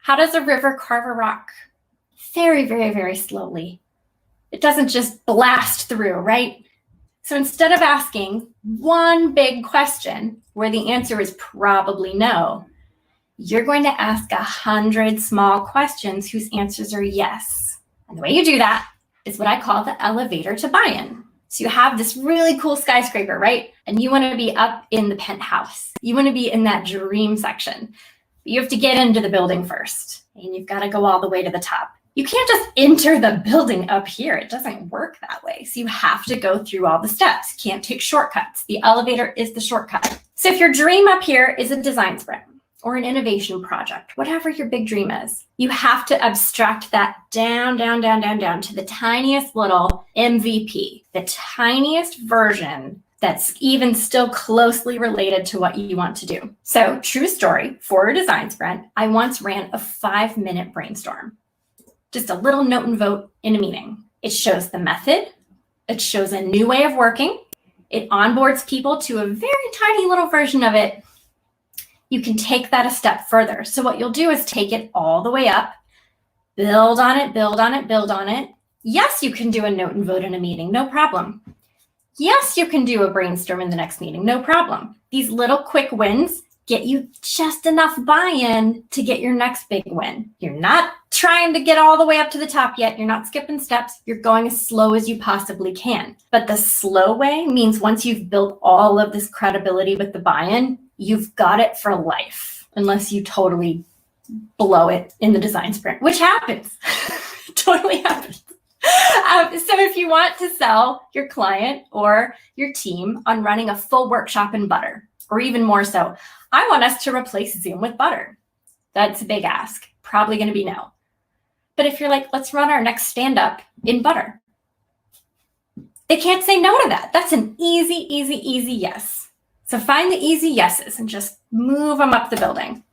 How does a river carve a rock? Very, very, very slowly. It doesn't just blast through, right? So instead of asking one big question where the answer is probably no, you're going to ask 100 small questions whose answers are yes. And the way you do that is what I call the elevator to buy-in. So you have this really cool skyscraper, right? And you want to be up in the penthouse. You want to be in that dream section. You have to get into the building first, and you've got to go all the way to the top. You can't just enter the building up here. It doesn't work that way. So you have to go through all the steps. You can't take shortcuts. The elevator is the shortcut. So if your dream up here is a design sprint or an innovation project, whatever your big dream is, you have to abstract that down, down, down, down, down to the tiniest little MVP, the tiniest version that's even still closely related to what you want to do. So true story, for a design sprint, I once ran a 5-minute brainstorm. Just a little note and vote in a meeting. It shows the method. It shows a new way of working. It onboards people to a very tiny little version of it. You can take that a step further. So what you'll do is take it all the way up, build on it, build on it, build on it. Yes, you can do a note and vote in a meeting, no problem. Yes, you can do a brainstorm in the next meeting, no problem. These little quick wins get you just enough buy-in to get your next big win. You're not trying to get all the way up to the top yet. You're not skipping steps. You're going as slow as you possibly can. But the slow way means once you've built all of this credibility with the buy-in, you've got it for life, unless you totally blow it in the design sprint, which happens. Totally happens. So if you want to sell your client or your team on running a full workshop in Butter, or even more so, I want us to replace Zoom with Butter. That's a big ask. Probably going to be no. But if you're like, let's run our next stand-up in Butter, they can't say no to that. That's an easy, easy, easy yes. So find the easy yeses and just move them up the building.